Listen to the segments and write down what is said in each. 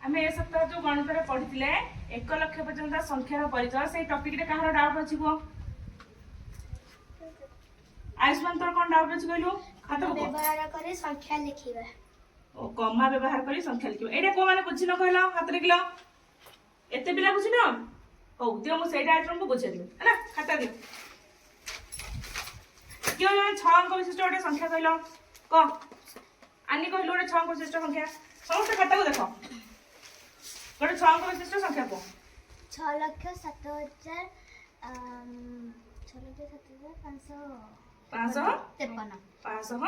आमे ए सप्ताह जो गणित रे पढ़िथिले 1 लाख पर्यंत संख्यार परिचय से टॉपिक रे कहार डाउट अछि को आयुष्मान तोर कोन डाउट अछि कहलु हाथ को व्यवहार करे संख्या लिखिबा ओ कम्मा व्यवहार करी संख्या लिखिबा एटा को माने बुझिन कहलो हाथ रे किलो एते बिला बुझिन ओ दियो मु सेटा आइटम को बुझे दियो हैना खाता दियो क्यों 6 अंक विशिष्ट ओटे संख्या कहलो क आनी कहलो ओटे 6 अंक विशिष्ट संख्या समस्त खाता को देखो गोटे 6 अंक विशिष्ट संख्या को 6,07,500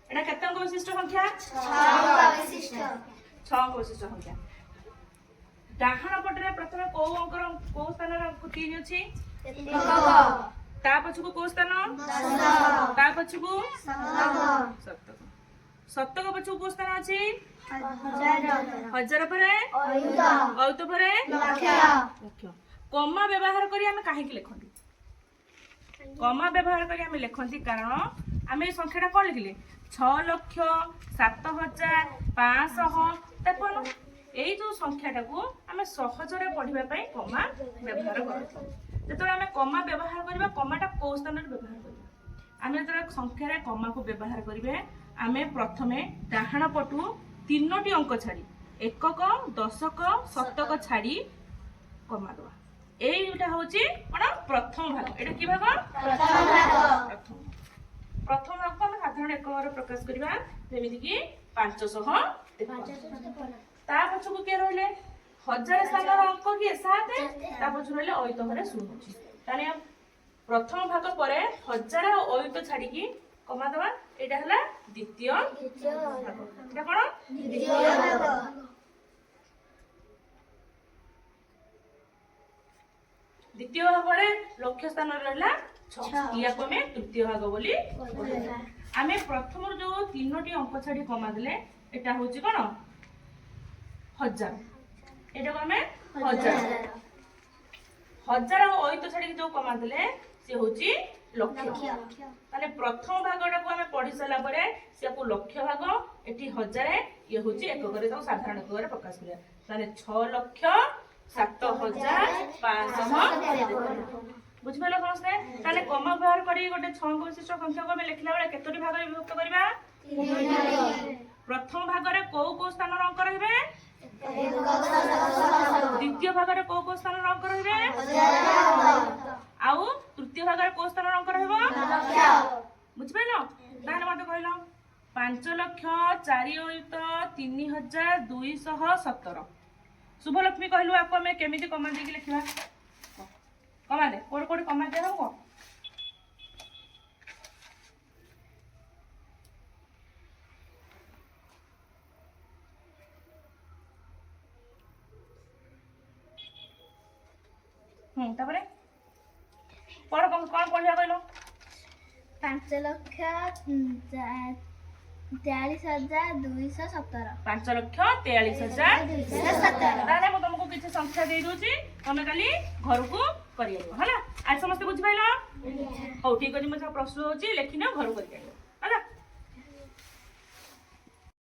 एटा केते अंक विशिष्ट संख्या 6 अंक विशिष्ट संख्या डाहाण पटरे प्रथमे को अंकर को स्थान रे 3 अछि एकक ता पछकु को स्थान 10 ता पछकु शतक शतक पछकु को स्थान अछि हजार परे अयुत परे लक्ष कमा व्यवहार करी हमें काहे की लिखंती कमा व्यवहार करी हमें लिखंती कारण हमें संख्याटा कोन लिखले 6,07,553 एई जो संख्याटा को हमें सहजरे पढ़िबा पई कमा व्यवहार करथि जेतों हमें कमा व्यवहार करबा कमाटा को स्थान रे व्यवहार करबा हमें जेतों संख्या रे कमा को व्यवहार करिवे हमें प्रथमे डाहाण पटु 3टी अंक छाड़ी एकक दशक शतक छाड़ी कमा दवा एटा होची कोन प्रथम भाग एटा की भाग प्रथम भाग को हम साधारण एक बार प्रकाश करबा जेमिति कि 500 ता पछकु के रहले 1000 स्थान अंक कि 7 ता पछु रहले अयुत घरे 0 अछि ताने प्रथम भाग परे 1000 अयुत छाड़ी की कमा दवा एटा हला द्वितीय भाग एटा कोन द्वितीय भाग द्वितीय भाग परे लक्ष्य स्थान रहला 6 या को में तृतीय भाग बोली आमे प्रथम जो 3टी अंक छाड़ी कमा देले एटा होची कोन 1000 एटा को हमें 1000 अयुत छाड़ी जो कमा देले से होची लक्ष्य माने प्रथम भागटा को हमें पढ़ी सला परे से को लक्ष्य भाग एठी 1000 ये होची एक करे तो साधारण एक करे प्रकाश करिया माने 6,07,500 बुझिबेला समस्ते ताले कमा व्यवहार करी गोटे 6 अंक विशिष्ट संख्या को हमें लिखला बेले केतोटी भाग रे विभक्त करबा प्रथम भाग रे को स्थान रे अंक रहबे द्वितीय भाग रे को स्थान रे अंक रहबे आउ तृतीय भाग रे को स्थान रे अंक रहबो बुझिबेला ताले मते कहलो 5,04,3,217 शुभलक्ष्मी कहलु आपको हमें केमिति कमा दे कि लिखबा कमा दे कोड कोड कमा दे हमको तापरे पढ़ कोन पढ़िया कहलो 5,43,217 5,43,217 ताले मु तुमको किछ संख्या दे दोची तमे खाली घर को करियो हला आज समस्त बुझि पाइलो हो ठीक अछि म प्रश्न होची लेखिनो घर को करियो।